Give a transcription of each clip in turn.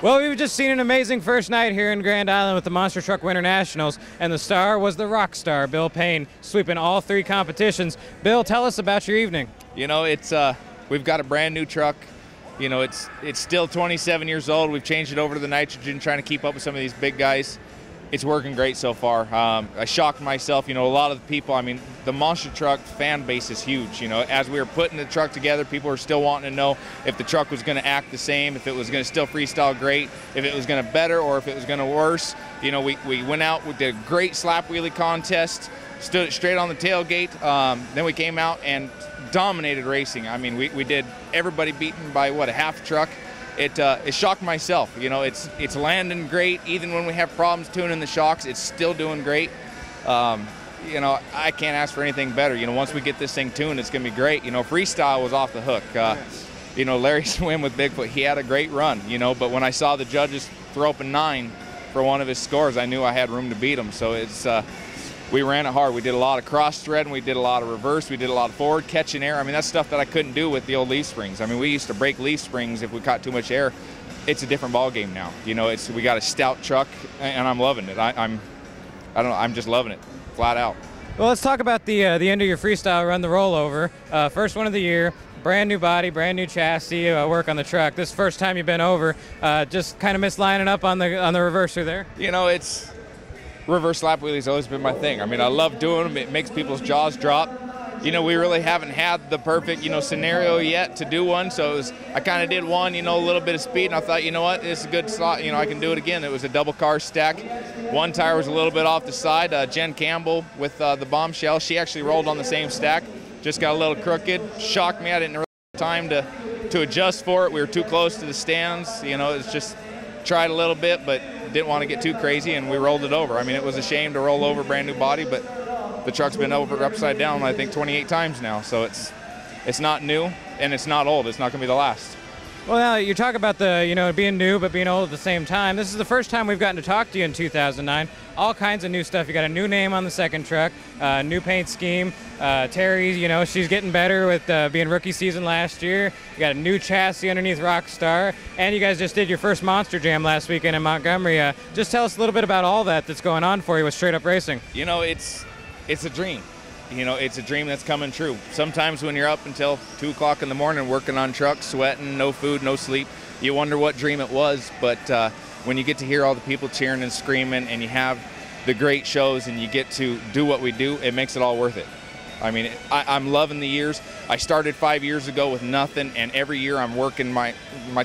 Well, we've just seen an amazing first night here in Grand Island with the Monster Truck Winter Nationals, and the star was the Rockstar, Bill Payne, sweeping all 3 competitions. Bill, tell us about your evening. You know, it's we've got a brand new truck. You know, it's still 27 years old. We've changed it over to the nitrogen, trying to keep up with some of these big guys. It's working great so far. I shocked myself. You know, a lot of the people, I mean, the monster truck fan base is huge. You know, as we were putting the truck together, people were still wanting to know if the truck was going to act the same, if it was going to still freestyle great, if it was going to better, or if it was going to worse. You know, we went out, we did a great slap wheelie contest, stood it straight on the tailgate. Then we came out and dominated racing. I mean, we did everybody beaten by, what, a half truck. It shocked myself. You know, it's landing great. Even when we have problems tuning the shocks, it's still doing great. You know, I can't ask for anything better. You know, once we get this thing tuned, it's going to be great. You know, freestyle was off the hook. You know, Larry swim with Bigfoot, he had a great run, you know, but when I saw the judges throw up a 9 for one of his scores, I knew I had room to beat him. So we ran it hard. We did a lot of cross thread, and we did a lot of reverse. We did a lot of forward catch and air. I mean, that's stuff that I couldn't do with the old leaf springs. I mean, we used to break leaf springs if we caught too much air. It's a different ball game now. You know, we got a stout truck, and I'm loving it. I don't know, I'm just loving it, flat out. Well, let's talk about the end of your freestyle run, the rollover. First one of the year, brand new body, brand new chassis, work on the truck. This first time you've been over, just kind of missed lining up on the reverser there. You know, reverse lap wheelie's always been my thing. I mean, I love doing them. It makes people's jaws drop. You know, we really haven't had the perfect, you know, scenario yet to do one. So I kind of did one, you know, a little bit of speed, and I thought, you know what, this is a good slot. You know, I can do it again. It was a double car stack. One tire was a little bit off the side. Jen Campbell with the Bombshell, she actually rolled on the same stack. Just got a little crooked. Shocked me. I didn't really have time to adjust for it. We were too close to the stands. You know, it's just tried a little bit, but didn't want to get too crazy, and we rolled it over. I mean, it was a shame to roll over a brand new body, but the truck's been over upside down, I think, 28 times now. So it's not new, and it's not old. It's not going to be the last. Well, now you talk about you know, being new but being old at the same time. This is the first time we've gotten to talk to you in 2009. All kinds of new stuff. You got a new name on the second truck, new paint scheme. Terri, you know, she's getting better with being rookie season last year. You got a new chassis underneath Rockstar, and you guys just did your first Monster Jam last weekend in Montgomery. Just tell us a little bit about all that's going on for you with straight up racing. You know, it's a dream. You know, it's a dream that's coming true. Sometimes when you're up until 2 o'clock in the morning working on trucks, sweating, no food, no sleep, you wonder what dream it was. But when you get to hear all the people cheering and screaming, and you have the great shows, and you get to do what we do, it makes it all worth it. I mean, I'm loving the years. I started 5 years ago with nothing, and every year I'm working my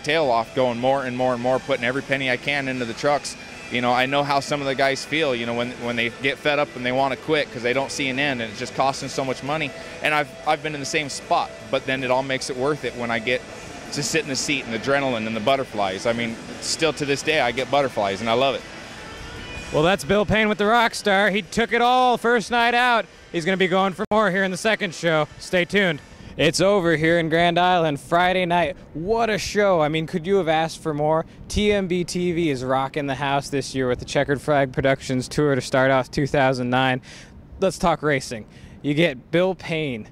tail off, going more and more and more, putting every penny I can into the trucks. You know, I know how some of the guys feel, you know, when they get fed up and they want to quit because they don't see an end, and it's just costing so much money. And I've been in the same spot, but then it all makes it worth it when I get to sit in the seat and the adrenaline and the butterflies. I mean, still to this day, I get butterflies, and I love it. Well, that's Bill Payne with the Rockstar. He took it all first night out. He's going to be going for more here in the second show. Stay tuned. It's over here in Grand Island, Friday night. What a show. I mean, could you have asked for more? TMB TV is rocking the house this year with the Checkered Flag Productions tour to start off 2009. Let's talk racing. You get Bill Payne.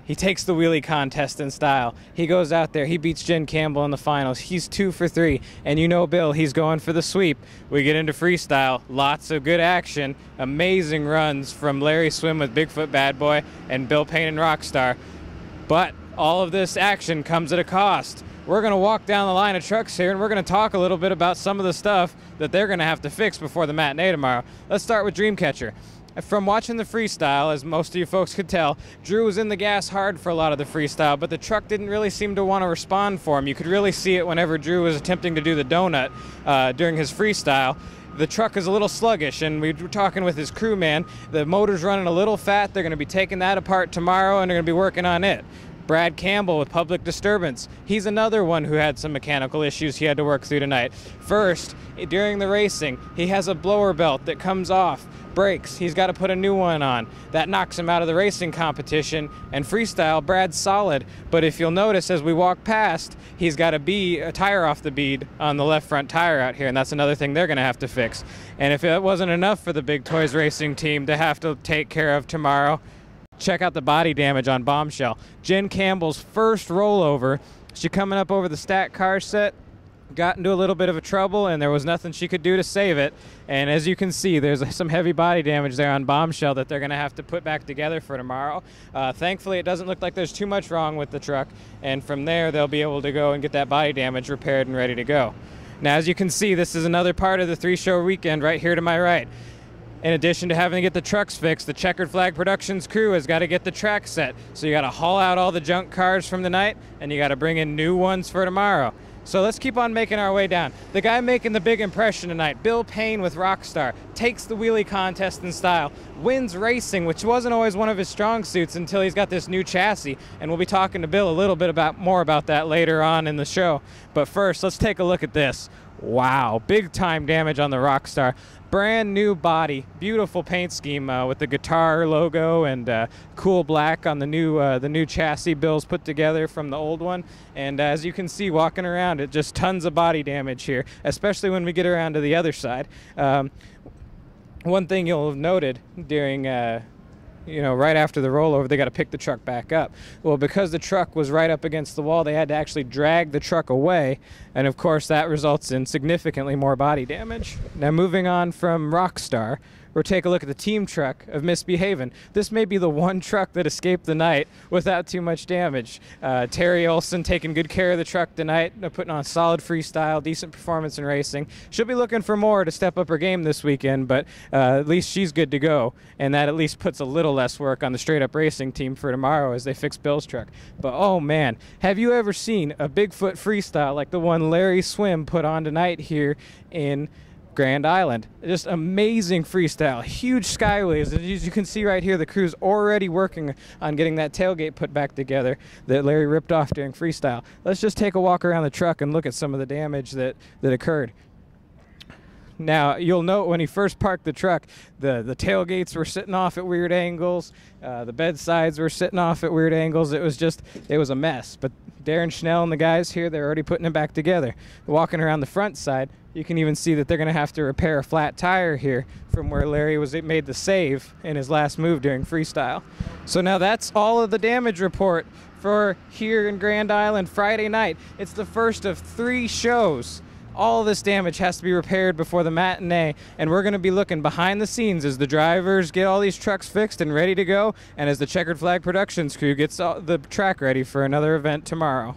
He takes the wheelie contest in style. He goes out there, he beats Jen Campbell in the finals. He's 2 for 3, and you know Bill, he's going for the sweep. We get into freestyle, lots of good action, amazing runs from Larry Swim with Bigfoot Bad Boy and Bill Payne and Rockstar. But all of this action comes at a cost. We're going to walk down the line of trucks here, and we're going to talk a little bit about some of the stuff that they're going to have to fix before the matinee tomorrow. Let's start with Dreamcatcher. From watching the freestyle, as most of you folks could tell, Drew was in the gas hard for a lot of the freestyle, but the truck didn't really seem to want to respond for him. You could really see it whenever Drew was attempting to do the donut during his freestyle. The truck is a little sluggish, and we were talking with his crewman. The motor's running a little fat. They're going to be taking that apart tomorrow, and they're going to be working on it. Brad Campbell with Public Disturbance. He's another one who had some mechanical issues he had to work through tonight. First, during the racing, he has a blower belt that comes off, breaks. He's got to put a new one on. That knocks him out of the racing competition. And freestyle, Brad's solid. But if you'll notice, as we walk past, he's got a tire off the bead on the left front tire out here, and that's another thing they're going to have to fix. And if it wasn't enough for the Big Toys racing team to have to take care of tomorrow, check out the body damage on Bombshell. Jen Campbell's first rollover. She coming up over the stack car set, got into a little bit of a trouble, and there was nothing she could do to save it. And as you can see, there's some heavy body damage there on Bombshell that they're going to have to put back together for tomorrow. Thankfully, it doesn't look like there's too much wrong with the truck, and from there they'll be able to go and get that body damage repaired and ready to go. Now, as you can see, this is another part of the 3-show weekend right here to my right. In addition to having to get the trucks fixed, the Checkered Flag Productions crew has got to get the track set. So you got to haul out all the junk cars from the night, and you got to bring in new ones for tomorrow. So let's keep on making our way down. The guy making the big impression tonight, Bill Payne with Rockstar, takes the wheelie contest in style, wins racing, which wasn't always one of his strong suits until he's got this new chassis. And we'll be talking to Bill a little bit more about that later on in the show. But first, let's take a look at this. Wow, big time damage on the Rockstar. Brand new body, beautiful paint scheme with the guitar logo and cool black on the new chassis Bill's put together from the old one. And as you can see walking around, it just tons of body damage here, especially when we get around to the other side. One thing you'll have noted during right after the rollover, they got to pick the truck back up. Well, because the truck was right up against the wall, they had to actually drag the truck away, and of course that results in significantly more body damage. Now, moving on from Rockstar, we'll take a look at the team truck of Miss Behavin. This may be the one truck that escaped the night without too much damage. Terri Olsen taking good care of the truck tonight, putting on solid freestyle, decent performance in racing. She'll be looking for more to step up her game this weekend, but at least she's good to go, and that at least puts a little less work on the straight-up racing team for tomorrow as they fix Bill's truck. But oh man, have you ever seen a Bigfoot freestyle like the one Larry Swim put on tonight here in Grand Island? Just amazing freestyle, huge skyways. As you can see right here, the crew's already working on getting that tailgate put back together that Larry ripped off during freestyle. Let's just take a walk around the truck and look at some of the damage that occurred. Now, you'll note when he first parked the truck, the tailgates were sitting off at weird angles, the bed sides were sitting off at weird angles. It was a mess. But Darren Schnell and the guys here, they're already putting it back together. Walking around the front side, you can even see that they're going to have to repair a flat tire here from where Larry made the save in his last move during freestyle. So now that's all of the damage report for here in Grand Island Friday night. It's the first of 3 shows. All of this damage has to be repaired before the matinee, and we're going to be looking behind the scenes as the drivers get all these trucks fixed and ready to go, and as the Checkered Flag Productions crew gets the track ready for another event tomorrow.